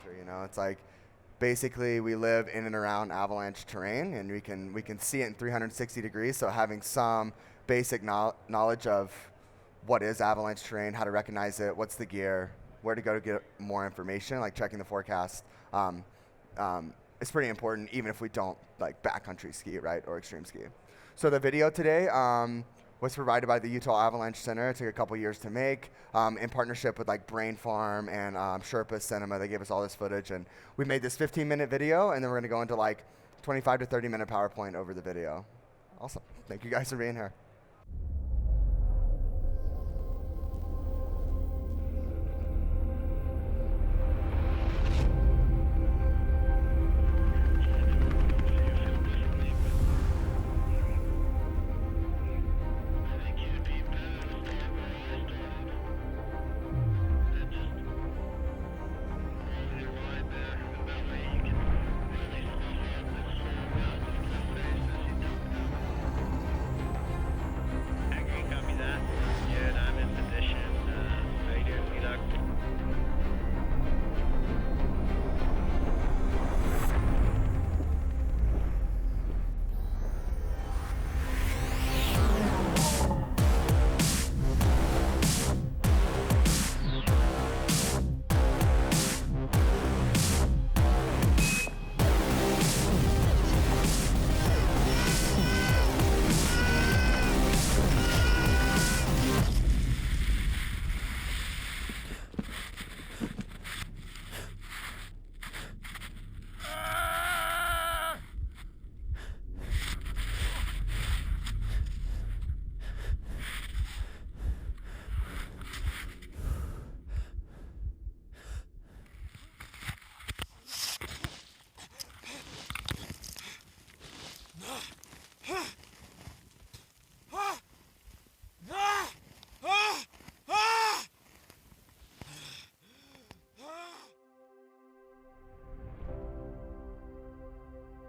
culture. You know, it's like basically we live in and around avalanche terrain, and we can see it in 360 degrees. So having some basic knowledge of what is avalanche terrain, how to recognize it, what's the gear, where to go to get more information, like checking the forecast. It's pretty important, even if we don't like backcountry ski, right, or extreme ski. So the video today was provided by the Utah Avalanche Center. It took a couple years to make in partnership with like Brain Farm and Sherpa Cinema. They gave us all this footage, and we made this 15-minute video, and then we're going to go into like 25 to 30-minute PowerPoint over the video. Awesome. Thank you guys for being here.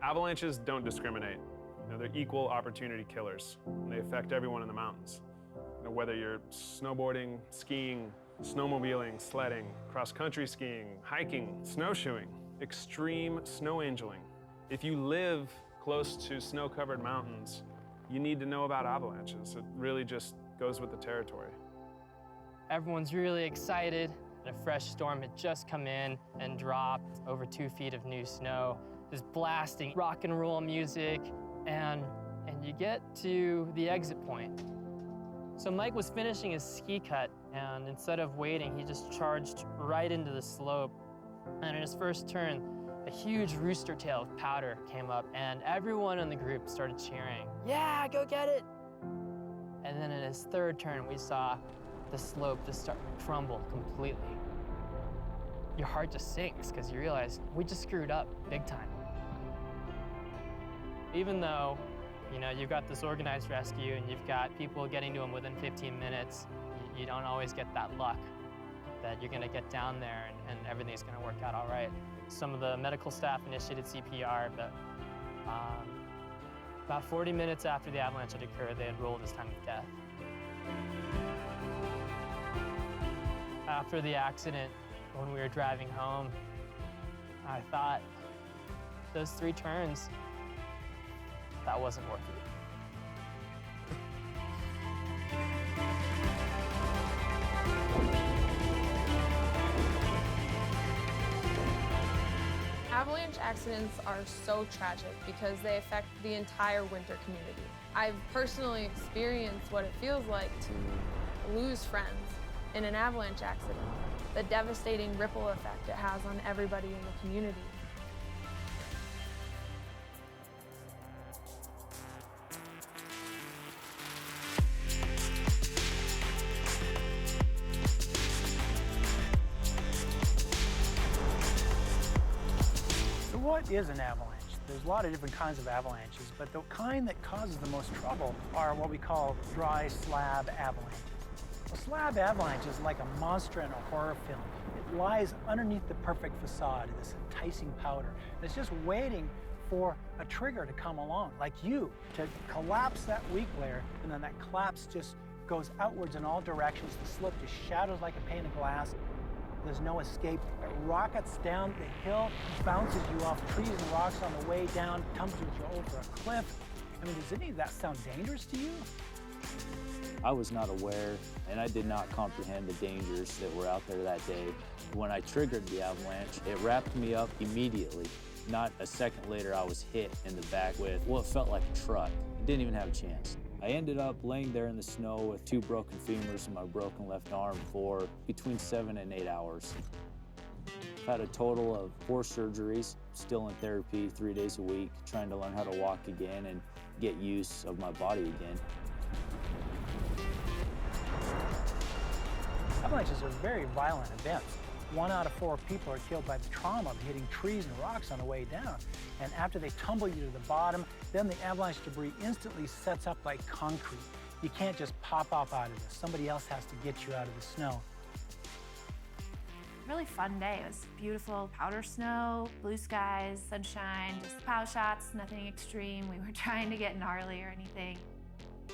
Avalanches don't discriminate. You know, they're equal opportunity killers. And they affect everyone in the mountains. You know, whether you're snowboarding, skiing, snowmobiling, sledding, cross-country skiing, hiking, snowshoeing, extreme snow angeling. If you live close to snow-covered mountains, you need to know about avalanches. It really just goes with the territory. Everyone's really excited. A fresh storm had just come in and dropped over 2 feet of new snow. Just blasting rock and roll music, and you get to the exit point. So Mike was finishing his ski cut, and instead of waiting, he just charged right into the slope. And in his first turn, a huge rooster tail of powder came up, and everyone in the group started cheering, "Yeah, go get it!" And then in his third turn, we saw the slope just start to crumble completely. Your heart just sinks because you realize we just screwed up big time. Even though, you know, you've got this organized rescue and you've got people getting to them within 15 minutes, you don't always get that luck that you're gonna get down there and everything's gonna work out all right. Some of the medical staff initiated CPR, but about 40 minutes after the avalanche had occurred, they had ruled his time of death. After the accident, when we were driving home, I thought, those 3 turns, that wasn't worth it. Avalanche accidents are so tragic because they affect the entire winter community. I've personally experienced what it feels like to lose friends in an avalanche accident, the devastating ripple effect it has on everybody in the community. What is an avalanche? There's a lot of different kinds of avalanches, but the kind that causes the most trouble are what we call dry slab avalanches. A slab avalanche is like a monster in a horror film. It lies underneath the perfect facade of this enticing powder. It's just waiting for a trigger to come along, like you, to collapse that weak layer, and then that collapse just goes outwards in all directions. The slope just shatters like a pane of glass. There's no escape. It rockets down the hill, bounces you off trees and rocks on the way down, tumbles you over a cliff. I mean, does any of that sound dangerous to you? I was not aware, and I did not comprehend the dangers that were out there that day. When I triggered the avalanche, it wrapped me up immediately. Not a second later, I was hit in the back with what felt like a truck. I didn't even have a chance. I ended up laying there in the snow with 2 broken femurs and my broken left arm for between 7 and 8 hours. I've had a total of 4 surgeries, still in therapy 3 days a week, trying to learn how to walk again and get use of my body again. Avalanches are very violent events. 1 out of 4 people are killed by the trauma of hitting trees and rocks on the way down. And after they tumble you to the bottom, then the avalanche debris instantly sets up like concrete. You can't just pop up out of this. Somebody else has to get you out of the snow. Really fun day. It was beautiful powder snow, blue skies, sunshine, just pow shots, nothing extreme. We weren't trying to get gnarly or anything.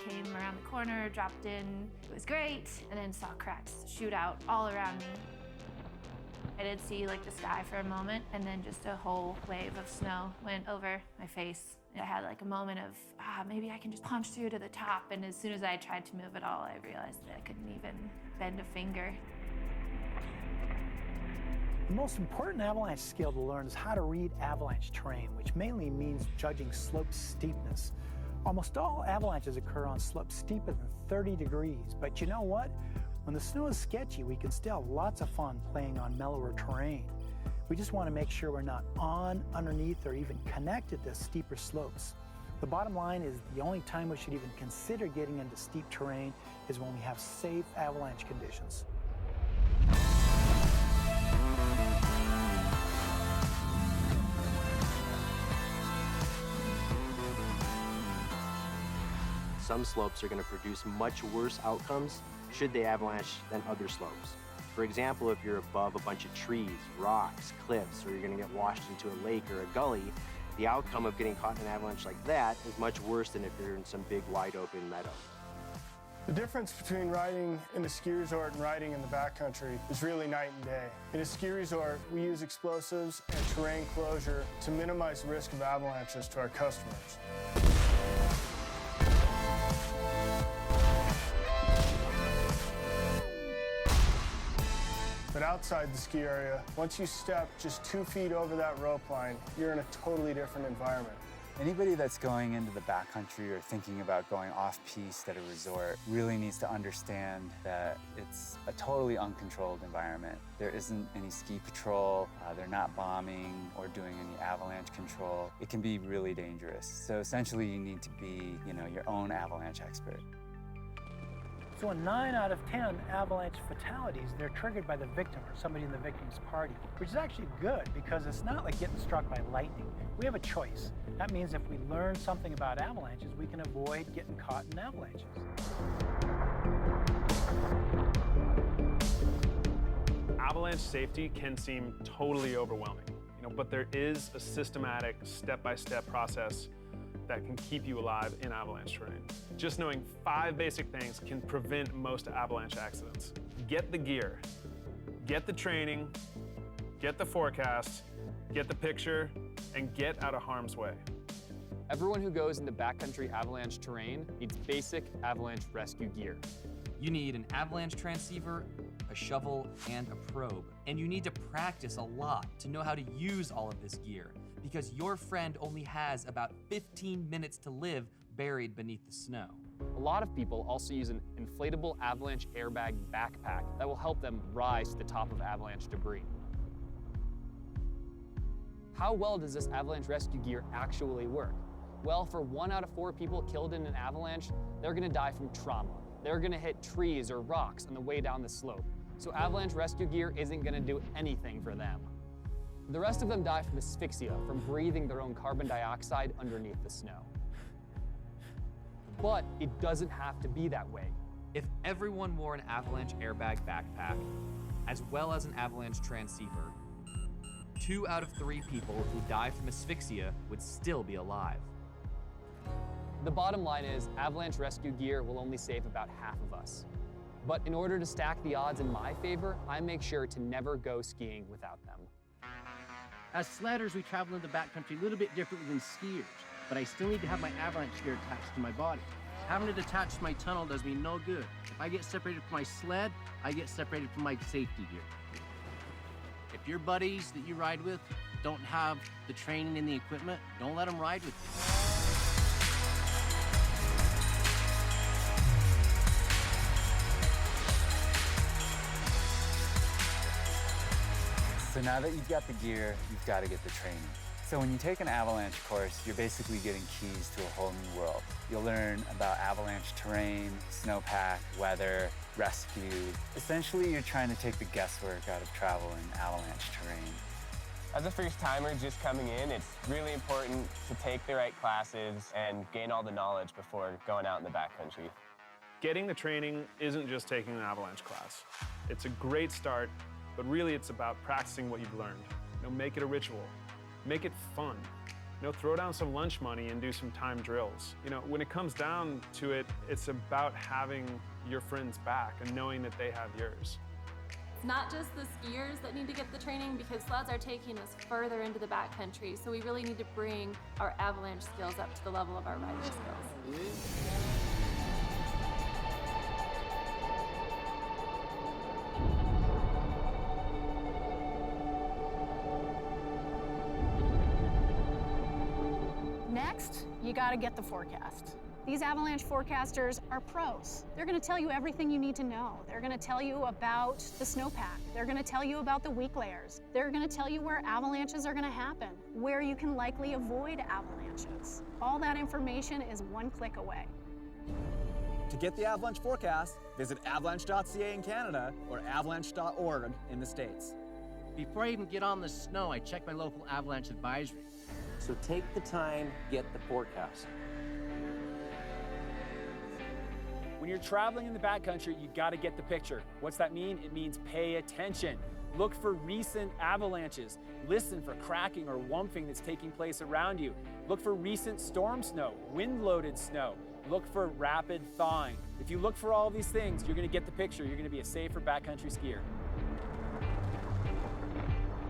Came around the corner, dropped in. It was great, and then saw cracks shoot out all around me. I did see like the sky for a moment, and then just a whole wave of snow went over my face. I had like a moment of, maybe I can just punch through to the top, and as soon as I tried to move at all, I realized that I couldn't even bend a finger. The most important avalanche skill to learn is how to read avalanche terrain, which mainly means judging slope steepness. Almost all avalanches occur on slopes steeper than 30 degrees, but you know what? When the snow is sketchy, we can still have lots of fun playing on mellower terrain. We just want to make sure we're not on, underneath, or even connected to steeper slopes. The bottom line is the only time we should even consider getting into steep terrain is when we have safe avalanche conditions. Some slopes are going to produce much worse outcomes should they avalanche than other slopes. For example, if you're above a bunch of trees, rocks, cliffs, or you're going to get washed into a lake or a gully, the outcome of getting caught in an avalanche like that is much worse than if you're in some big wide open meadow. The difference between riding in a ski resort and riding in the backcountry is really night and day. In a ski resort, we use explosives and terrain closure to minimize the risk of avalanches to our customers. But outside the ski area, once you step just 2 feet over that rope line, you're in a totally different environment. Anybody that's going into the backcountry or thinking about going off-piste at a resort really needs to understand that it's a totally uncontrolled environment. There isn't any ski patrol, they're not bombing or doing any avalanche control. It can be really dangerous. So essentially you need to be, your own avalanche expert. So in 9 out of 10 avalanche fatalities, they're triggered by the victim or somebody in the victim's party, which is actually good because it's not like getting struck by lightning. We have a choice. That means if we learn something about avalanches, we can avoid getting caught in avalanches. Avalanche safety can seem totally overwhelming, but there is a systematic, step-by-step process that can keep you alive in avalanche terrain. Just knowing 5 basic things can prevent most avalanche accidents. Get the gear, get the training, get the forecast, get the picture, and get out of harm's way. Everyone who goes into backcountry avalanche terrain needs basic avalanche rescue gear. You need an avalanche transceiver, a shovel, and a probe. And you need to practice a lot to know how to use all of this gear, because your friend only has about 15 minutes to live buried beneath the snow. A lot of people also use an inflatable avalanche airbag backpack that will help them rise to the top of avalanche debris. How well does this avalanche rescue gear actually work? Well, for 1 out of 4 people killed in an avalanche, they're gonna die from trauma. They're gonna hit trees or rocks on the way down the slope. So avalanche rescue gear isn't gonna do anything for them. The rest of them die from asphyxia, from breathing their own carbon dioxide underneath the snow. But it doesn't have to be that way. If everyone wore an avalanche airbag backpack, as well as an avalanche transceiver, 2 out of 3 people who die from asphyxia would still be alive. The bottom line is avalanche rescue gear will only save about half of us. But in order to stack the odds in my favor, I make sure to never go skiing without them. As sledders, we travel in the backcountry a little bit differently than skiers, but I still need to have my avalanche gear attached to my body. Having it attached to my tunnel does me no good. If I get separated from my sled, I get separated from my safety gear. If your buddies that you ride with don't have the training and the equipment, don't let them ride with you. So now that you've got the gear, you've got to get the training. So when you take an avalanche course, you're basically getting keys to a whole new world. You'll learn about avalanche terrain, snowpack, weather, rescue. Essentially, you're trying to take the guesswork out of travel in avalanche terrain. As a first-timer just coming in, it's really important to take the right classes and gain all the knowledge before going out in the backcountry. Getting the training isn't just taking an avalanche class. It's a great start, but really it's about practicing what you've learned. Make it a ritual. Make it fun. Throw down some lunch money and do some time drills. When it comes down to it, it's about having your friends back and knowing that they have yours. It's not just the skiers that need to get the training because sleds are taking us further into the backcountry, so we really need to bring our avalanche skills up to the level of our riding skills. Next, you gotta get the forecast. These avalanche forecasters are pros. They're gonna tell you everything you need to know. They're gonna tell you about the snowpack. They're gonna tell you about the weak layers. They're gonna tell you where avalanches are gonna happen, where you can likely avoid avalanches. All that information is one click away. To get the avalanche forecast, visit avalanche.ca in Canada or avalanche.org in the States. Before I even get on the snow, I check my local avalanche advisory. So take the time, get the forecast. When you're traveling in the backcountry, you gotta get the picture. What's that mean? It means pay attention. Look for recent avalanches. Listen for cracking or wumping that's taking place around you. Look for recent storm snow, wind-loaded snow. Look for rapid thawing. If you look for all of these things, you're gonna get the picture. You're gonna be a safer backcountry skier.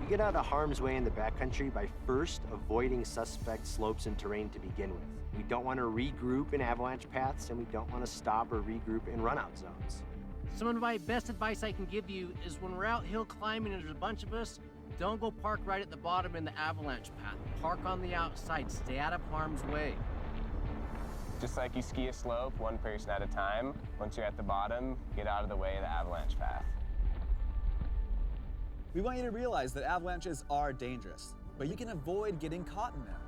You get out of harm's way in the backcountry by first avoiding suspect slopes and terrain to begin with. We don't want to regroup in avalanche paths, and we don't want to stop or regroup in runout zones. Some of my best advice I can give you is when we're out hill climbing and there's a bunch of us, don't go park right at the bottom in the avalanche path. Park on the outside, stay out of harm's way. Just like you ski a slope, one person at a time, once you're at the bottom, get out of the way of the avalanche path. We want you to realize that avalanches are dangerous, but you can avoid getting caught in them.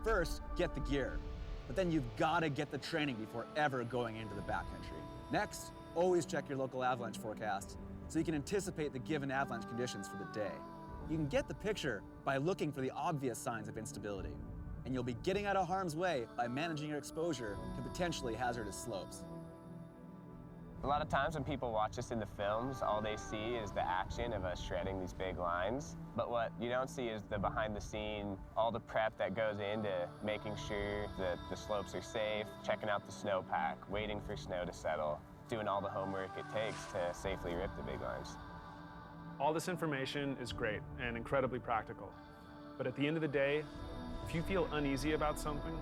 First, get the gear, but then you've got to get the training before ever going into the backcountry. Next, always check your local avalanche forecast so you can anticipate the given avalanche conditions for the day. You can get the picture by looking for the obvious signs of instability, and you'll be getting out of harm's way by managing your exposure to potentially hazardous slopes. A lot of times when people watch us in the films, all they see is the action of us shredding these big lines. But what you don't see is the behind the scene, all the prep that goes into making sure that the slopes are safe, checking out the snowpack, waiting for snow to settle, doing all the homework it takes to safely rip the big lines. All this information is great and incredibly practical. But at the end of the day, if you feel uneasy about something,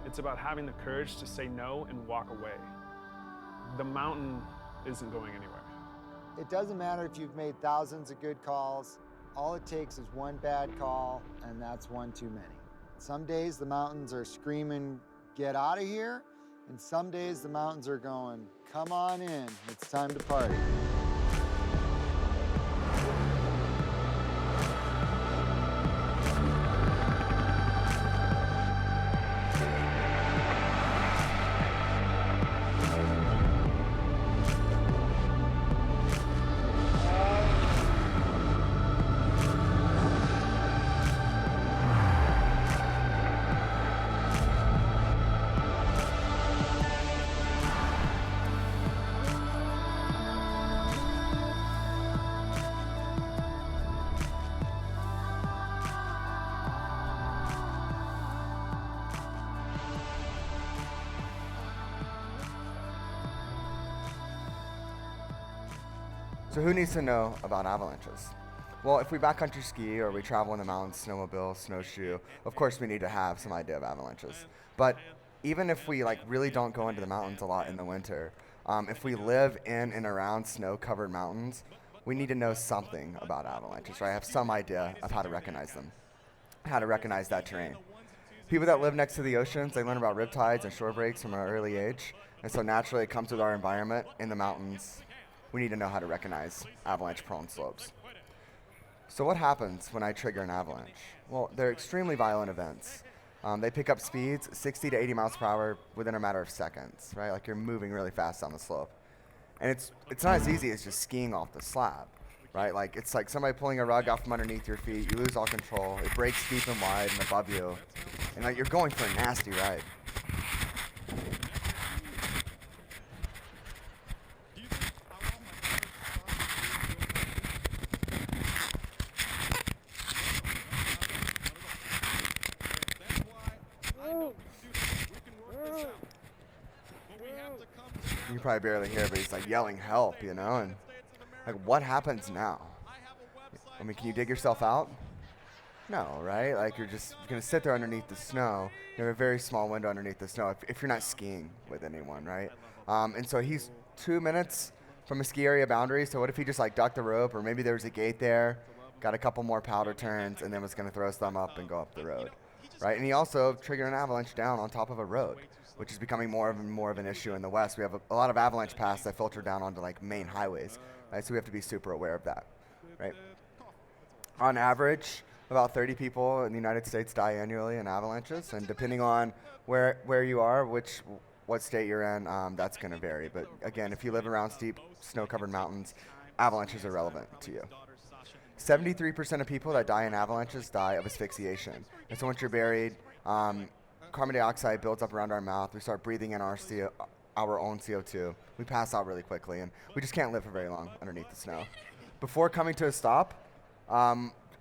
it's about having the courage to say no and walk away. The mountain isn't going anywhere. It doesn't matter if you've made thousands of good calls. All it takes is one bad call, and that's one too many. Some days the mountains are screaming, get out of here, and some days the mountains are going, come on in, it's time to party. So who needs to know about avalanches? Well, if we backcountry ski or we travel in the mountains, snowmobile, snowshoe, of course we need to have some idea of avalanches. But even if we like really don't go into the mountains a lot in the winter, if we live in and around snow-covered mountains, we need to know something about avalanches, right? Have some idea of how to recognize them, how to recognize that terrain. People that live next to the oceans, they learn about riptides and shore breaks from an early age. And so naturally it comes with our environment in the mountains. We need to know how to recognize avalanche-prone slopes. So what happens when I trigger an avalanche? Well, they're extremely violent events. They pick up speeds 60 to 80 miles per hour within a matter of seconds, right? Like you're moving really fast down the slope. And it's not as easy as just skiing off the slab, right? Like it's like somebody pulling a rug off from underneath your feet. You lose all control. It breaks deep and wide and above you. And like you're going for a nasty ride. You probably barely hear, but he's like yelling help, you know? And like, what happens now? I mean, can you dig yourself out? No, right? Like you're gonna sit there underneath the snow. You have a very small window underneath the snow if you're not skiing with anyone, right? And so he's 2 minutes from a ski area boundary. So what if he just like ducked the rope, or maybe there was a gate there, got a couple more powder turns, and then was gonna throw his thumb up and go up the road, right? And he also triggered an avalanche down on top of a road, which is becoming more of an issue in the West. We have a lot of avalanche paths that filter down onto like main highways, right? So we have to be super aware of that, right? On average, about 30 people in the United States die annually in avalanches, and depending on where you are, what state you're in, that's going to vary. But again, if you live around steep snow-covered mountains, avalanches are relevant to you. 73% of people that die in avalanches die of asphyxiation. And so once you're buried, carbon dioxide builds up around our mouth. We start breathing in our own CO2. We pass out really quickly, and we just can't live for very long underneath the snow. Before coming to a stop,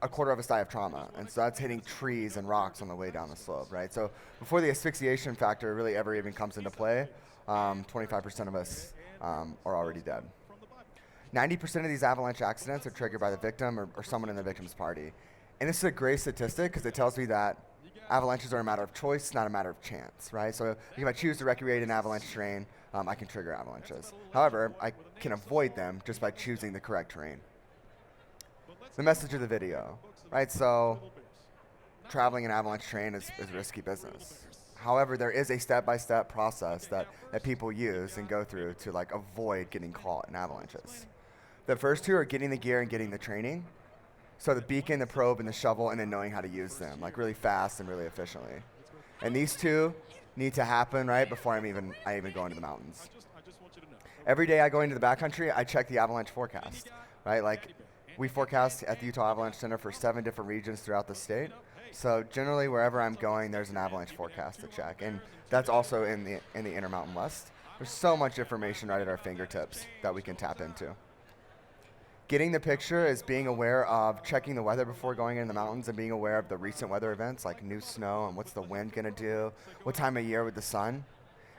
a quarter of us die of trauma, and so that's hitting trees and rocks on the way down the slope, right? So before the asphyxiation factor really ever even comes into play, 25% of us are already dead. 90% of these avalanche accidents are triggered by the victim or someone in the victim's party. And this is a great statistic because it tells me that avalanches are a matter of choice, not a matter of chance, right? So if I choose to recreate an avalanche terrain, I can trigger avalanches. However, I can avoid them just by choosing the correct terrain. The message of the video, right? So traveling an avalanche terrain is risky business. However, there is a step-by-step process that people use and go through to like avoid getting caught in avalanches. The first two are getting the gear and getting the training. So the beacon, the probe, and the shovel, and then knowing how to use them, like really fast and really efficiently. And these two need to happen right before I even go into the mountains. Every day I go into the backcountry, I check the avalanche forecast, right? Like we forecast at the Utah Avalanche Center for 7 different regions throughout the state. So generally wherever I'm going, there's an avalanche forecast to check. And that's also in the Intermountain West. There's so much information right at our fingertips that we can tap into. Getting the picture is being aware of checking the weather before going in the mountains and being aware of the recent weather events like new snow and what's the wind gonna do, what time of year with the sun,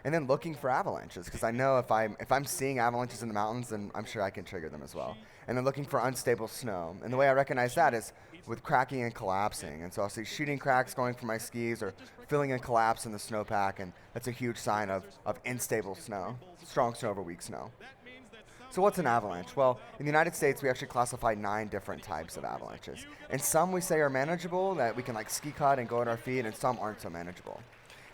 and then looking for avalanches because I know if I'm seeing avalanches in the mountains, then I'm sure I can trigger them as well. And then looking for unstable snow. And the way I recognize that is with cracking and collapsing. And so I'll see shooting cracks going from my skis or filling in collapse in the snowpack, and that's a huge sign of unstable snow, strong snow over weak snow. So what's an avalanche? Well, in the United States, we actually classify 9 different types of avalanches. And some we say are manageable, that we can like ski cut and go at our feet, and some aren't so manageable.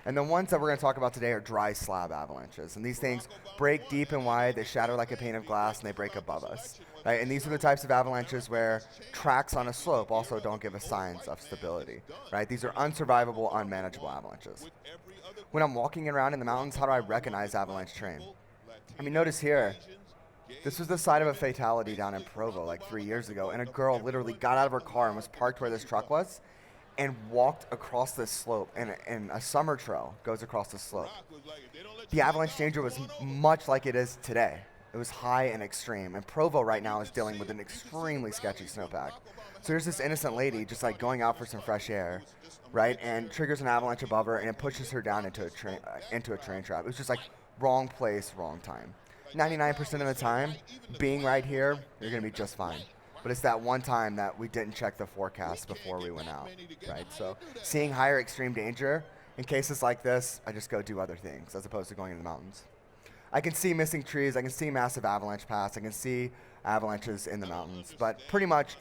And the ones that we're gonna talk about today are dry slab avalanches. And these things break deep and wide, they shatter like a pane of glass, and they break above us. Right? And these are the types of avalanches where tracks on a slope also don't give us signs of stability. Right? These are unsurvivable, unmanageable avalanches. When I'm walking around in the mountains, how do I recognize avalanche terrain? I mean, notice here, this was the site of a fatality down in Provo like 3 years ago, and a girl literally got out of her car and was parked where this truck was and walked across this slope, and a summer trail goes across the slope. The avalanche danger was much like it is today. It was high and extreme, and Provo right now is dealing with an extremely sketchy snowpack. So here's this innocent lady just like going out for some fresh air, right, and triggers an avalanche above her, and it pushes her down into a train trap. It was just like wrong place, wrong time. 99% of the time, being right here, you're going to be just fine. But it's that one time that we didn't check the forecast before we went out, right? So seeing higher extreme danger, in cases like this, I just go do other things as opposed to going into the mountains. I can see missing trees, I can see massive avalanche paths, I can see avalanches in the mountains, but pretty much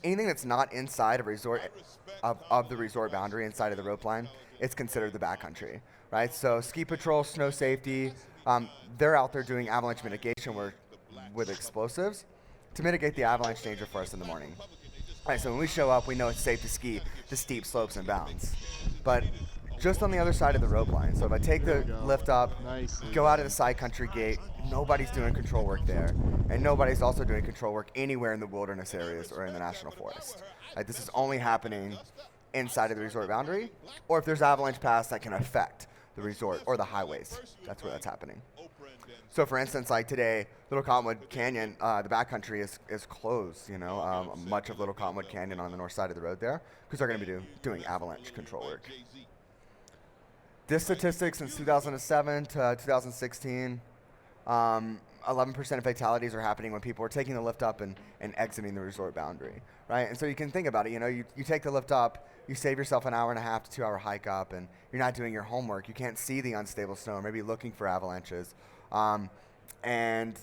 anything that's not inside of the resort boundary, inside of the rope line, it's considered the backcountry, right? So ski patrol, snow safety, they're out there doing avalanche mitigation work with explosives to mitigate the avalanche danger for us in the morning. All right, so when we show up, we know it's safe to ski the steep slopes and bounds. But just on the other side of the rope line, so if I take the lift up, go out of the side country gate, nobody's doing control work there, and nobody's also doing control work anywhere in the wilderness areas or in the national forest. Right, this is only happening inside of the resort boundary, or if there's avalanche paths that can affect the resort or the highways. That's where that's happening. So for instance, like today, Little Cottonwood Canyon, the backcountry is closed, much of Little Cottonwood Canyon on the north side of the road there, because they're going to be doing avalanche control work. This statistic since 2007 to 2016, 11% of fatalities are happening when people are taking the lift up and exiting the resort boundary, right? And so you can think about it, you take the lift up, you save yourself an hour and a half to 2 hour hike up, and you're not doing your homework. You can't see the unstable snow, or maybe looking for avalanches. And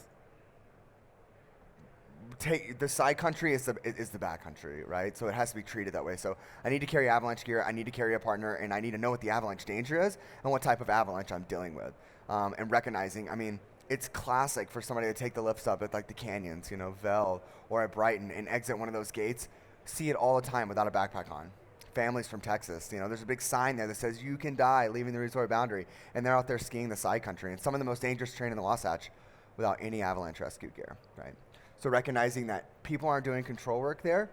the side country is the back country, right? So it has to be treated that way. So I need to carry avalanche gear, I need to carry a partner, and I need to know what the avalanche danger is and what type of avalanche I'm dealing with. And recognizing, it's classic for somebody to take the lifts up at like the canyons, Veld or at Brighton, and exit one of those gates. See it all the time without a backpack on. Families from Texas, there's a big sign there that says you can die leaving the resort boundary, and they're out there skiing the side country and some of the most dangerous terrain in the Wasatch without any avalanche rescue gear, right? So recognizing that people aren't doing control work there,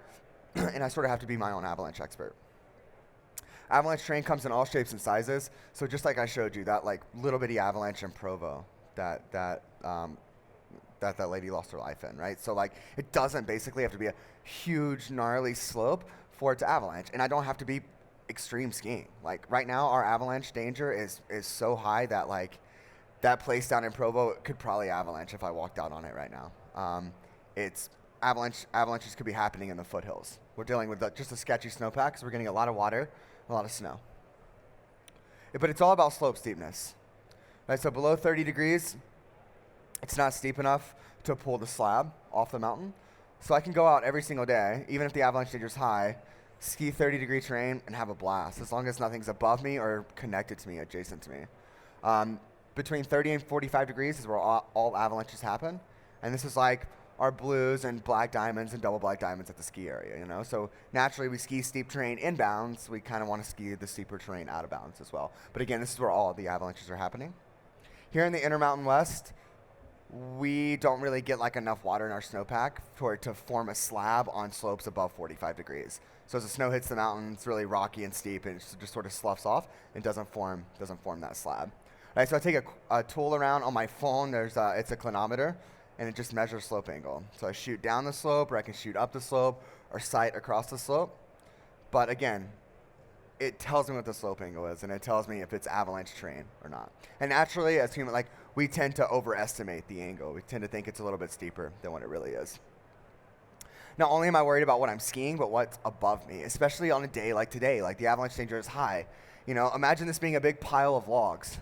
and I sort of have to be my own avalanche expert. Avalanche terrain comes in all shapes and sizes. So just like I showed you, that like little bitty avalanche in Provo that lady lost her life in, right? So like it doesn't basically have to be a huge gnarly slope for it to avalanche, and I don't have to be extreme skiing. Like right now, our avalanche danger is so high that like that place down in Provo could probably avalanche if I walked out on it right now. It's avalanches could be happening in the foothills. We're dealing with just a sketchy snowpack because we're getting a lot of water, a lot of snow. But it's all about slope steepness, right? So below 30 degrees, it's not steep enough to pull the slab off the mountain. So I can go out every single day, even if the avalanche danger is high, ski 30-degree terrain and have a blast, as long as nothing's above me or connected to me, adjacent to me. Between 30 and 45 degrees is where all avalanches happen. And this is like our blues and black diamonds and double black diamonds at the ski area, So naturally we ski steep terrain inbounds. We kind of want to ski the steeper terrain out of bounds as well. But again, this is where all the avalanches are happening. Here in the Intermountain West, we don't really get like enough water in our snowpack for it to form a slab on slopes above 45 degrees. So as the snow hits the mountain, it's really rocky and steep, and it just sort of sloughs off and doesn't form that slab. All right, so I take a tool around on my phone. It's a clinometer, and it just measures slope angle. So I shoot down the slope, or I can shoot up the slope, or sight across the slope. But again, it tells me what the slope angle is, and it tells me if it's avalanche terrain or not. And naturally, as human, we tend to overestimate the angle. We tend to think it's a little bit steeper than what it really is. Not only am I worried about what I'm skiing, but what's above me, especially on a day like today. Like the avalanche danger is high. Imagine this being a big pile of logs.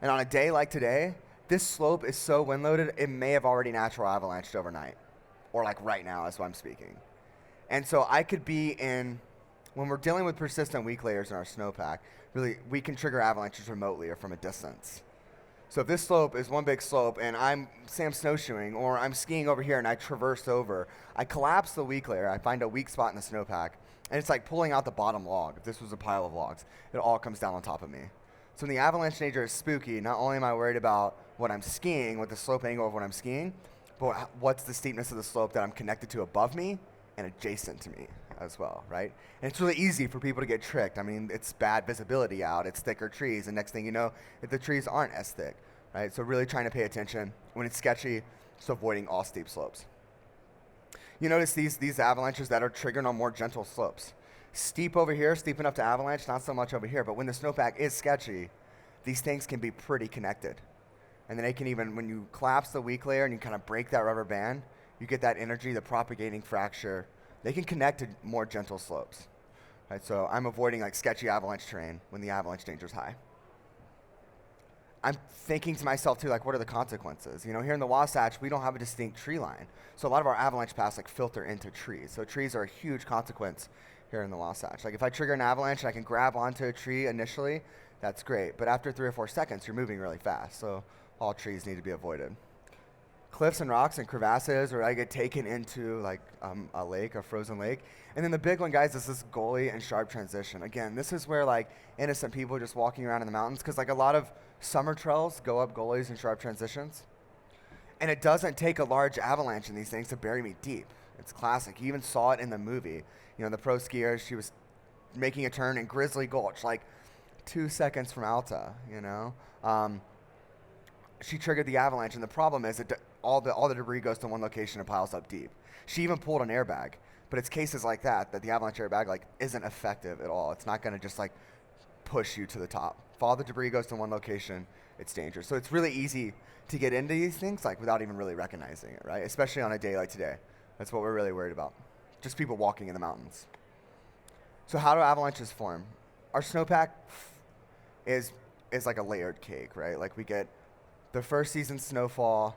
And on a day like today, this slope is so wind loaded, it may have already natural avalanched overnight, or like right now as I'm speaking. And so I could be when we're dealing with persistent weak layers in our snowpack, really we can trigger avalanches remotely or from a distance. So if this slope is one big slope and I'm snowshoeing, or I'm skiing over here and I traverse over, I collapse the weak layer, I find a weak spot in the snowpack, and it's like pulling out the bottom log. If this was a pile of logs, it all comes down on top of me. So when the avalanche danger is spooky, not only am I worried about what I'm skiing, what the slope angle of what I'm skiing, but what's the steepness of the slope that I'm connected to above me and adjacent to me as well, right? And it's really easy for people to get tricked. It's bad visibility out, it's thicker trees, and next thing you know, the trees aren't as thick, right? So really trying to pay attention when it's sketchy, so avoiding all steep slopes. You notice these avalanches that are triggered on more gentle slopes. Steep over here, steep enough to avalanche, not so much over here, but when the snowpack is sketchy, these things can be pretty connected, And then they can even, when you collapse the weak layer and you kind of break that rubber band, you get that energy, the propagating fracture. They can connect to more gentle slopes. Right? So I'm avoiding like sketchy avalanche terrain when the avalanche danger is high. I'm thinking to myself too, like, what are the consequences? You know, here in the Wasatch, we don't have a distinct tree line. So a lot of our avalanche paths like filter into trees. So trees are a huge consequence here in the Wasatch. Like if I trigger an avalanche and I can grab onto a tree initially, that's great. But after 3 or 4 seconds, you're moving really fast. So all trees need to be avoided. Cliffs and rocks and crevasses, or I get taken into like a lake, a frozen lake. And then the big one, guys, is this gully and sharp transition. Again, this is where like innocent people just walking around in the mountains, because like a lot of summer trails go up gullies and sharp transitions. And it doesn't take a large avalanche in these things to bury me deep. It's classic. You even saw it in the movie. You know, the pro skier, she was making a turn in Grizzly Gulch, like 2 seconds from Alta, you know. She triggered the avalanche, and the problem is that all the debris goes to one location and piles up deep. She even pulled an airbag, but it's cases like that the avalanche airbag like isn't effective at all. It's not going to just like push you to the top. If all the debris goes to one location, it's dangerous. So it's really easy to get into these things like without even really recognizing it, right? Especially on a day like today. That's what we're really worried about. Just people walking in the mountains. So how do avalanches form? Our snowpack is like a layered cake, right? Like we get the first season snowfall,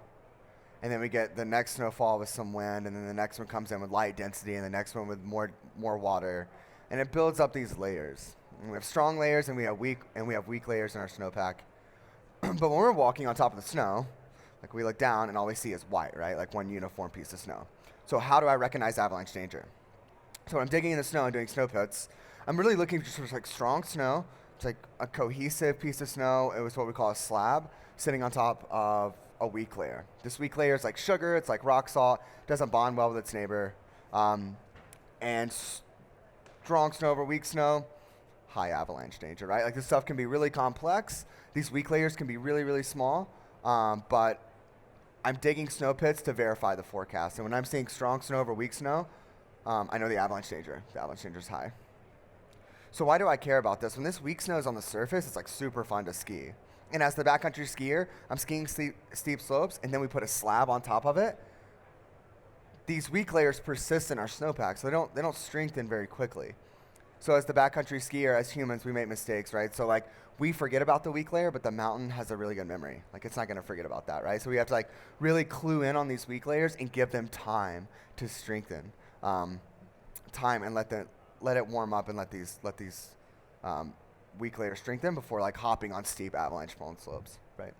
and then we get the next snowfall with some wind, and then the next one comes in with light density, and the next one with more water, and it builds up these layers. And we have strong layers, and we have weak layers in our snowpack. But when we're walking on top of the snow, like we look down and all we see is white, right? Like one uniform piece of snow. So how do I recognize avalanche danger? So when I'm digging in the snow and doing snow pits, I'm really looking for like strong snow. It's like a cohesive piece of snow. It was what we call a slab sitting on top of a weak layer. This weak layer is like sugar. It's like rock salt. Doesn't bond well with its neighbor. And strong snow over weak snow, high avalanche danger, right? Like this stuff can be really complex. These weak layers can be really, really small. But I'm digging snow pits to verify the forecast. And when I'm seeing strong snow over weak snow, I know the avalanche danger is high. So why do I care about this? When this weak snow is on the surface, it's like super fun to ski. And as the backcountry skier, I'm skiing steep slopes, and then we put a slab on top of it. These weak layers persist in our snowpack, so they don't strengthen very quickly. So as the backcountry skier, as humans, we make mistakes, right? So like we forget about the weak layer, but the mountain has a really good memory. Like it's not gonna forget about that, right? So we have to like really clue in on these weak layers and give them time to strengthen, time and let it warm up and let these weak layers strengthen before like hopping on steep avalanche prone slopes, right?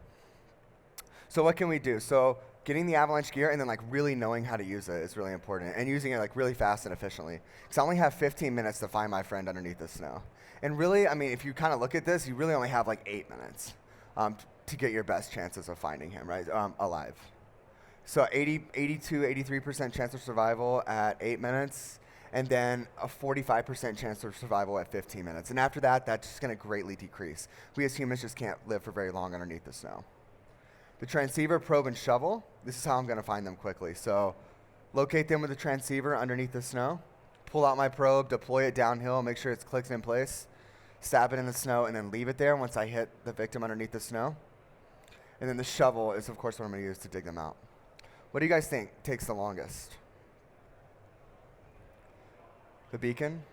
So what can we do? So getting the avalanche gear and then like really knowing how to use it is really important, and using it like really fast and efficiently. Because I only have 15 minutes to find my friend underneath the snow. And really, I mean, if you kind of look at this, you really only have like 8 minutes to get your best chances of finding him, right, alive. So 83% chance of survival at 8 minutes, and then a 45% chance of survival at 15 minutes. And after that, that's just going to greatly decrease. We as humans just can't live for very long underneath the snow. The transceiver, probe, and shovel, this is how I'm going to find them quickly. So locate them with the transceiver underneath the snow, pull out my probe, deploy it downhill, make sure it's clicked in place, stab it in the snow, and then leave it there once I hit the victim underneath the snow. And then the shovel is, of course, what I'm going to use to dig them out. What do you guys think takes the longest? The beacon?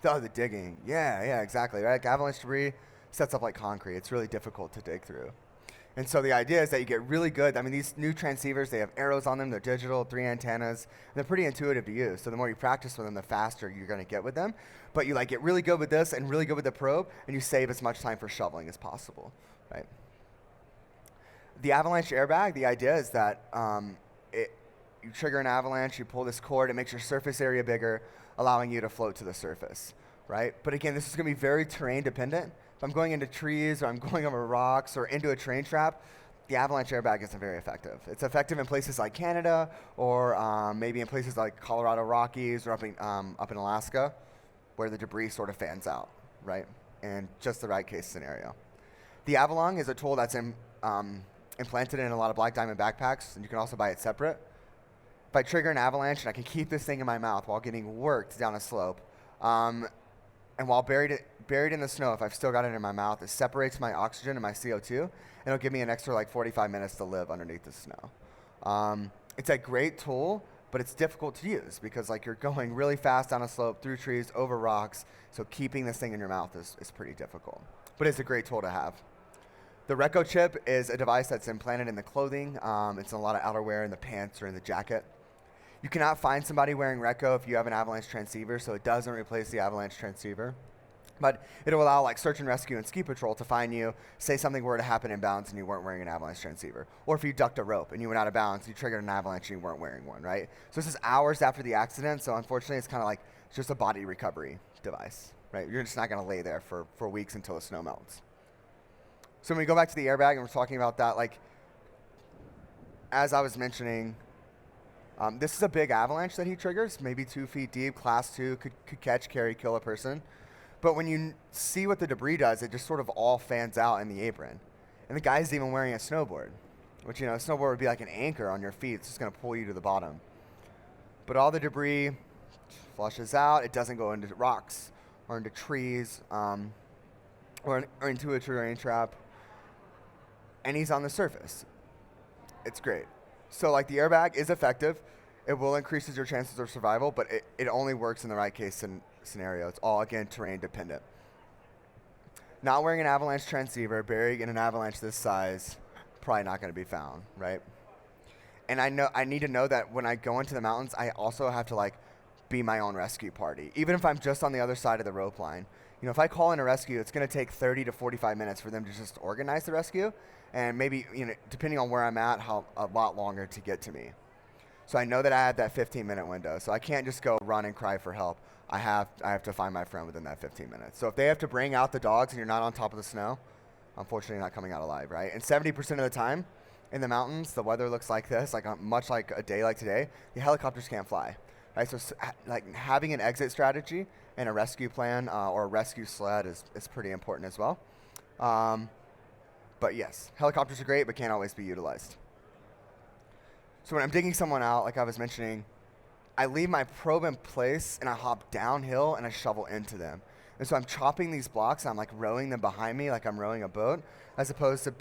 Oh, the digging. Yeah, exactly. Right? Like avalanche debris sets up like concrete. It's really difficult to dig through. And so the idea is that you get really good. I mean, these new transceivers, they have arrows on them. They're digital, 3 antennas. And they're pretty intuitive to use. So the more you practice with them, the faster you're going to get with them. But you like get really good with this and really good with the probe, and you save as much time for shoveling as possible, right? The avalanche airbag, the idea is that you trigger an avalanche, you pull this cord, it makes your surface area bigger, allowing you to float to the surface, right? But again, this is going to be very terrain dependent. If I'm going into trees or I'm going over rocks or into a train trap, the avalanche airbag isn't very effective. It's effective in places like Canada or maybe in places like Colorado Rockies or up in Alaska, where the debris sort of fans out, right? And just the right case scenario. The Avalon is a tool that's implanted in a lot of Black Diamond backpacks, and you can also buy it separate. If I trigger an avalanche and I can keep this thing in my mouth while getting worked down a slope, And while buried in the snow, if I've still got it in my mouth, it separates my oxygen and my CO2, and it'll give me an extra like 45 minutes to live underneath the snow. It's a great tool, but it's difficult to use because like you're going really fast down a slope, through trees, over rocks, so keeping this thing in your mouth is pretty difficult. But it's a great tool to have. The Recco chip is a device that's implanted in the clothing. It's in a lot of outerwear, in the pants or in the jacket. You cannot find somebody wearing Recco if you have an avalanche transceiver, so it doesn't replace the avalanche transceiver. But it'll allow like search and rescue and ski patrol to find you, say something were to happen in bounds and you weren't wearing an avalanche transceiver. Or if you ducked a rope and you went out of bounds, you triggered an avalanche and you weren't wearing one, right? So this is hours after the accident, so unfortunately it's kind of like it's just a body recovery device, right? You're just not gonna lay there for weeks until the snow melts. So when we go back to the airbag and we're talking about that, like, as I was mentioning, this is a big avalanche that he triggers, maybe 2 feet deep, class 2, could catch, carry, kill a person. But when you see what the debris does, it just sort of all fans out in the apron. And the guy's even wearing a snowboard, which, you know, a snowboard would be like an anchor on your feet. It's just going to pull you to the bottom. But all the debris flushes out. It doesn't go into rocks or into trees or into a terrain trap. And he's on the surface. It's great. So, like, the airbag is effective. It will increase your chances of survival, but it only works in the right case scenario. It's all, again, terrain dependent. Not wearing an avalanche transceiver, buried in an avalanche this size, probably not going to be found, right? And I need to know that when I go into the mountains, I also have to, like, be my own rescue party, even if I'm just on the other side of the rope line. You know, if I call in a rescue, it's going to take 30 to 45 minutes for them to just organize the rescue, and maybe, you know, depending on where I'm at, a lot longer to get to me. So I know that I have that 15-minute window, so I can't just go run and cry for help. I have to find my friend within that 15 minutes. So if they have to bring out the dogs and you're not on top of the snow, unfortunately, you're not coming out alive, right? And 70% of the time in the mountains, the weather looks like this, like much like a day like today, the helicopters can't fly, right? So like having an exit strategy and a rescue plan or a rescue sled is pretty important as well. But yes, helicopters are great, but can't always be utilized. So when I'm digging someone out, like I was mentioning, I leave my probe in place and I hop downhill and I shovel into them. And so I'm chopping these blocks and I'm like rowing them behind me like I'm rowing a boat, as opposed to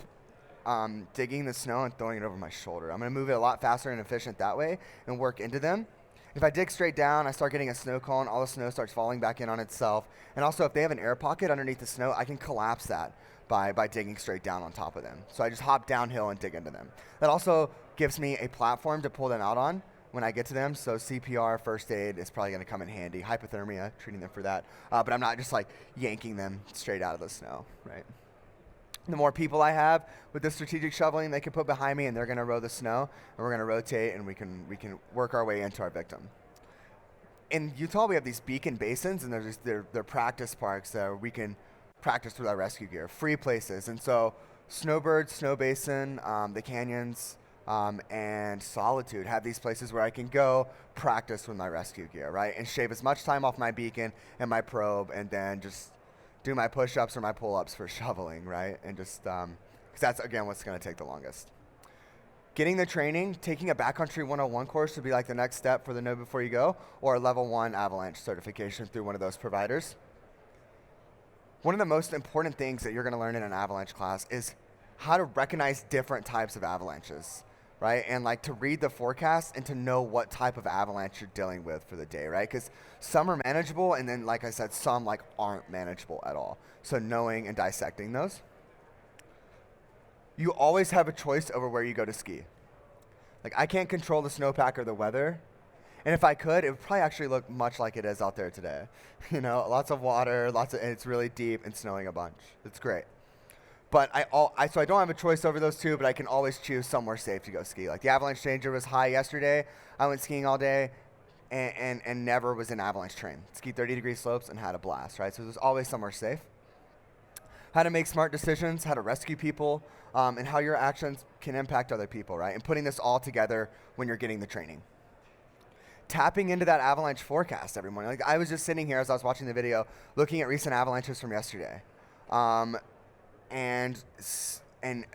digging the snow and throwing it over my shoulder. I'm gonna move it a lot faster and efficient that way and work into them. If I dig straight down, I start getting a snow cone, all the snow starts falling back in on itself. And also if they have an air pocket underneath the snow, I can collapse that by digging straight down on top of them. So I just hop downhill and dig into them. That also gives me a platform to pull them out on when I get to them. So CPR, first aid is probably gonna come in handy. Hypothermia, treating them for that. But I'm not just like yanking them straight out of the snow, right? The more people I have with the strategic shoveling, they can put behind me and they're gonna row the snow, and we're gonna rotate and we can work our way into our victim. In Utah, we have these beacon basins, and they're practice parks where we can practice with our rescue gear, free places. And so Snowbird, Snow Basin, the canyons, and Solitude have these places where I can go practice with my rescue gear, right? And shave as much time off my beacon and my probe, and then just do my push-ups or my pull-ups for shoveling, right? And just, because that's, again, what's gonna take the longest. Getting the training, taking a Backcountry 101 course would be like the next step for the Know Before You Go, or a level 1 avalanche certification through one of those providers. One of the most important things that you're gonna learn in an avalanche class is how to recognize different types of avalanches, right? And like to read the forecast and to know what type of avalanche you're dealing with for the day, right? Because some are manageable, and then, like I said, some like aren't manageable at all. So knowing and dissecting those. You always have a choice over where you go to ski. Like, I can't control the snowpack or the weather. And if I could, it would probably actually look much like it is out there today. You know, lots of water, and it's really deep and snowing a bunch. It's great. But so I don't have a choice over those two, but I can always choose somewhere safe to go ski. Like the avalanche danger was high yesterday. I went skiing all day and never was in avalanche terrain. Skied 30-degree slopes and had a blast, right? So there's always somewhere safe. How to make smart decisions, how to rescue people, and how your actions can impact other people, right? And putting this all together when you're getting the training. Tapping into that avalanche forecast every morning. Like, I was just sitting here as I was watching the video, looking at recent avalanches from yesterday. And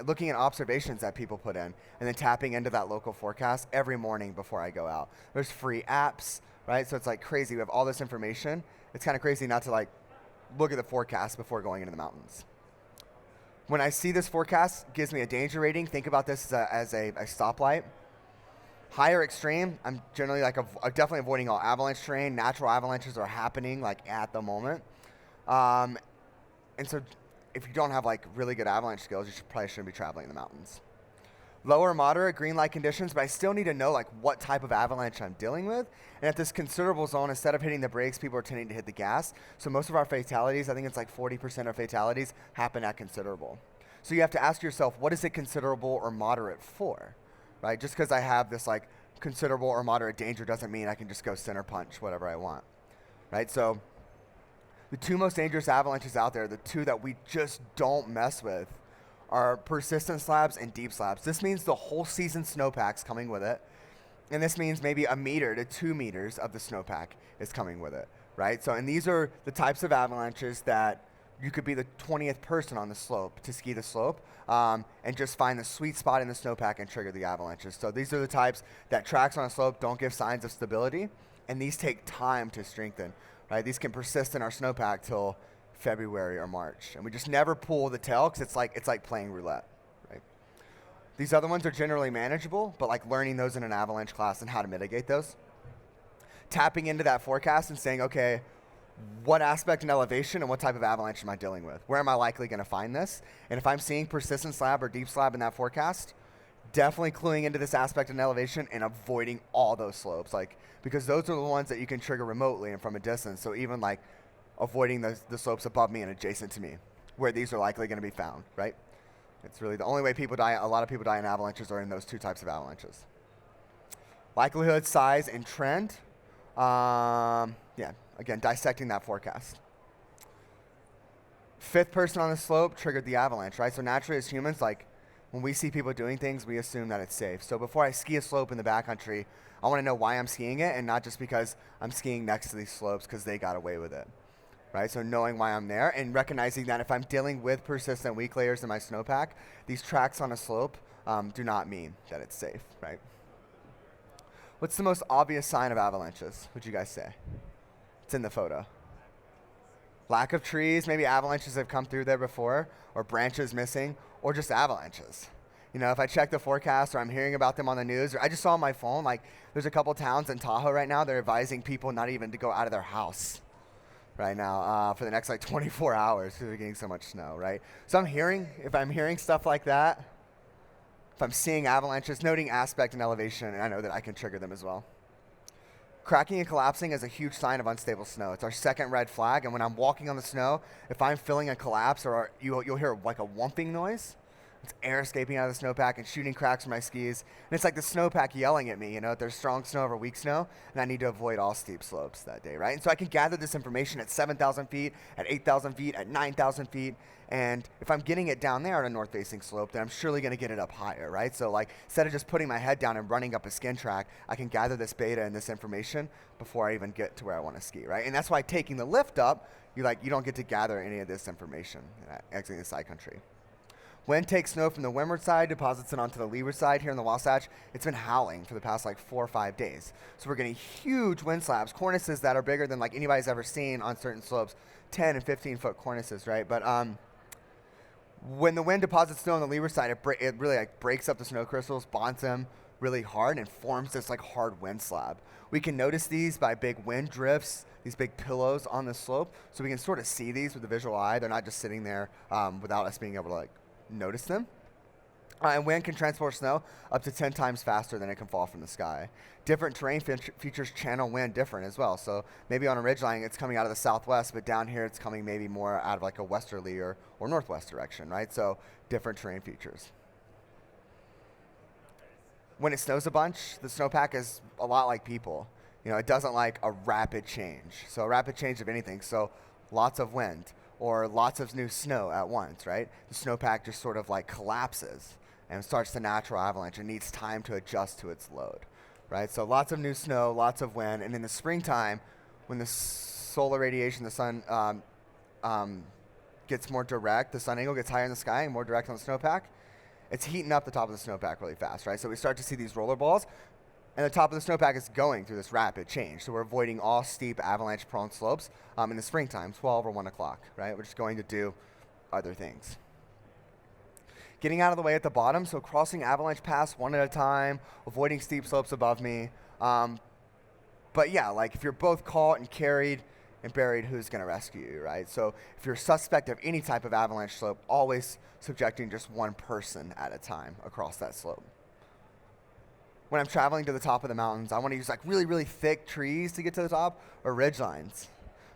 looking at observations that people put in, and then tapping into that local forecast every morning before I go out. There's free apps, right? So it's like crazy. We have all this information. It's kind of crazy not to like look at the forecast before going into the mountains. When I see this forecast, it gives me a danger rating. Think about this as a stoplight. Higher extreme, I'm generally definitely avoiding all avalanche terrain. Natural avalanches are happening at the moment. And so if you don't have really good avalanche skills, you probably shouldn't be traveling in the mountains. Lower moderate green light conditions, but I still need to know what type of avalanche I'm dealing with. And at this considerable zone, instead of hitting the brakes, people are tending to hit the gas. So most of our fatalities, I think it's 40% of fatalities happen at considerable. So you have to ask yourself, what is it considerable or moderate for? Right? Just because I have this considerable or moderate danger doesn't mean I can just go center punch whatever I want. Right? So the two most dangerous avalanches out there, the two that we just don't mess with, are persistent slabs and deep slabs. This means the whole season snowpack's coming with it. And this means maybe 1 meter to 2 meters of the snowpack is coming with it, right? So, and these are the types of avalanches that you could be the 20th person on the slope to ski the slope and just find the sweet spot in the snowpack and trigger the avalanches. So these are the types that tracks on a slope don't give signs of stability, and these take time to strengthen, right? These can persist in our snowpack till February or March, and we just never pull the tail because it's like playing roulette, right? These other ones are generally manageable, but learning those in an avalanche class and how to mitigate those. Tapping into that forecast and saying, okay, what aspect and elevation and what type of avalanche am I dealing with? Where am I likely going to find this? And if I'm seeing persistent slab or deep slab in that forecast, definitely cluing into this aspect and elevation and avoiding all those slopes, because those are the ones that you can trigger remotely and from a distance. So even avoiding the slopes above me and adjacent to me, where these are likely going to be found, right? It's really the only way people die. A lot of people die in avalanches are in those two types of avalanches. Likelihood, size, and trend. Again, dissecting that forecast. Fifth person on the slope triggered the avalanche, right? So naturally as humans, when we see people doing things, we assume that it's safe. So before I ski a slope in the backcountry, I want to know why I'm skiing it and not just because I'm skiing next to these slopes because they got away with it, right? So knowing why I'm there and recognizing that if I'm dealing with persistent weak layers in my snowpack, these tracks on a slope do not mean that it's safe, right? What's the most obvious sign of avalanches, would you guys say? It's in the photo. Lack of trees, maybe avalanches have come through there before, or branches missing, or just avalanches. If I check the forecast or I'm hearing about them on the news, or I just saw on my phone, there's a couple towns in Tahoe right now, they're advising people not even to go out of their house right now for the next 24 hours because they're getting so much snow, right? So if I'm hearing stuff like that, if I'm seeing avalanches, noting aspect and elevation, and I know that I can trigger them as well. Cracking and collapsing is a huge sign of unstable snow. It's our second red flag, and when I'm walking on the snow, if I'm feeling a collapse or you'll hear a whumping noise, it's air escaping out of the snowpack and shooting cracks from my skis. And it's like the snowpack yelling at me, there's strong snow over weak snow, and I need to avoid all steep slopes that day, right? And so I can gather this information at 7,000 feet, at 8,000 feet, at 9,000 feet, and if I'm getting it down there on a north-facing slope, then I'm surely going to get it up higher, right? So instead of just putting my head down and running up a skin track, I can gather this beta and this information before I even get to where I want to ski, right? And that's why taking the lift up, you don't get to gather any of this information exiting the side country. Wind takes snow from the windward side, deposits it onto the leeward side. Here in the Wasatch, it's been howling for the past 4 or 5 days. So we're getting huge wind slabs, cornices that are bigger than anybody's ever seen on certain slopes, 10 and 15 foot cornices, right? But when the wind deposits snow on the leeward side, it really breaks up the snow crystals, bonds them really hard, and forms this hard wind slab. We can notice these by big wind drifts, these big pillows on the slope, so we can sort of see these with the visual eye. They're not just sitting there without us being able to notice them. And wind can transport snow up to 10 times faster than it can fall from the sky. Different terrain features channel wind different as well. So maybe on a ridgeline it's coming out of the southwest, but down here it's coming maybe more out of a westerly or northwest direction, right? So different terrain features. When it snows a bunch, the snowpack is a lot like people. It doesn't like a rapid change. So a rapid change of anything. So lots of wind or lots of new snow at once, right? The snowpack just sort of collapses and starts the natural avalanche. It needs time to adjust to its load, right? So lots of new snow, lots of wind, and in the springtime, when the solar radiation, the sun gets more direct, the sun angle gets higher in the sky and more direct on the snowpack, it's heating up the top of the snowpack really fast, right? So we start to see these roller balls And the top of the snowpack is going through this rapid change. So we're avoiding all steep avalanche-prone slopes in the springtime, 12 or 1 o'clock, right? We're just going to do other things. Getting out of the way at the bottom, so crossing avalanche paths one at a time, avoiding steep slopes above me. But yeah, like if you're both caught and carried and buried, who's going to rescue you, right? So if you're suspect of any type of avalanche slope, always subjecting just one person at a time across that slope. When I'm traveling to the top of the mountains, I want to use like really, really thick trees to get to the top, or ridge lines,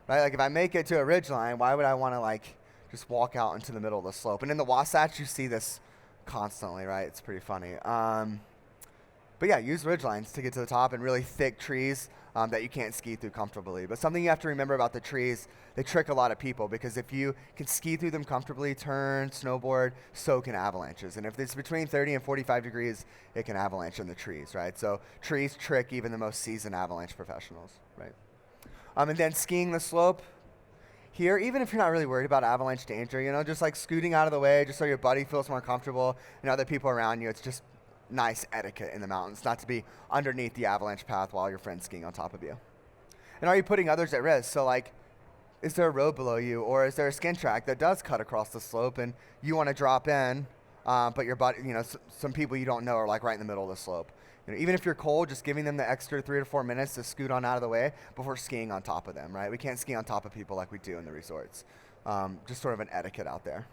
right? Like if I make it to a ridge line, why would I want to like just walk out into the middle of the slope? And in the Wasatch, you see this constantly, right? It's pretty funny. But yeah, use ridge lines to get to the top, and really thick trees that you can't ski through comfortably. But something you have to remember about the trees, they trick a lot of people, because if you can ski through them comfortably, turn, snowboard, so can avalanches. And if it's between 30 and 45 degrees, it can avalanche in the trees, right? So trees trick even the most seasoned avalanche professionals, right? And then skiing the slope. Here, even if you're not really worried about avalanche danger, you know, just like scooting out of the way just so your buddy feels more comfortable and other people around you, it's just nice etiquette in the mountains not to be underneath the avalanche path while your friend's skiing on top of you. And are you putting others at risk? So like, is there a road below you, or is there a skin track that does cut across the slope and you want to drop in, but your buddy, you know, some people you don't know are like right in the middle of the slope. You know, even if you're cold, just giving them the extra 3 to 4 minutes to scoot on out of the way before skiing on top of them, right? We can't ski on top of people like we do in the resorts. Just sort of an etiquette out there.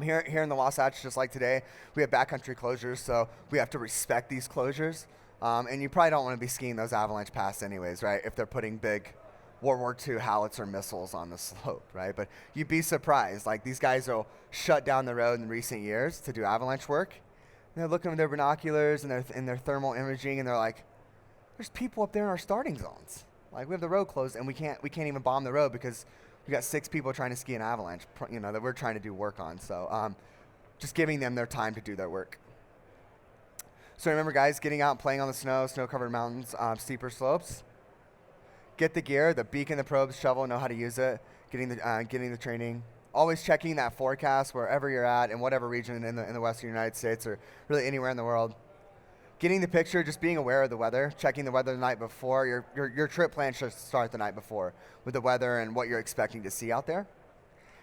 Here in the Wasatch, just like today, we have backcountry closures, so we have to respect these closures. And you probably don't want to be skiing those avalanche paths anyways, right? If they're putting big World War II howitzer missiles on the slope, right? But you'd be surprised. Like, these guys will shut down the road in recent years to do avalanche work. And they're looking with their binoculars and their thermal imaging, and they're like, there's people up there in our starting zones. Like, we have the road closed, and we can't even bomb the road because we got 6 people trying to ski an avalanche, you know, that we're trying to do work on. So just giving them their time to do their work. So remember, guys, getting out and playing on the snow-covered mountains, steeper slopes. Get the gear, the beacon, the probe, the shovel, know how to use it, getting the training. Always checking that forecast wherever you're at, in whatever region in the western United States or really anywhere in the world. Getting the picture, just being aware of the weather, checking the weather the night before. Your trip plan should start the night before with the weather and what you're expecting to see out there.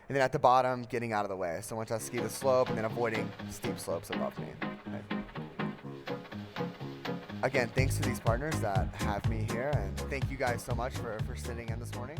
And then at the bottom, getting out of the way. So once I ski the slope, and then avoiding steep slopes above me. Right. Again, thanks to these partners that have me here, and thank you guys so much for sitting in this morning.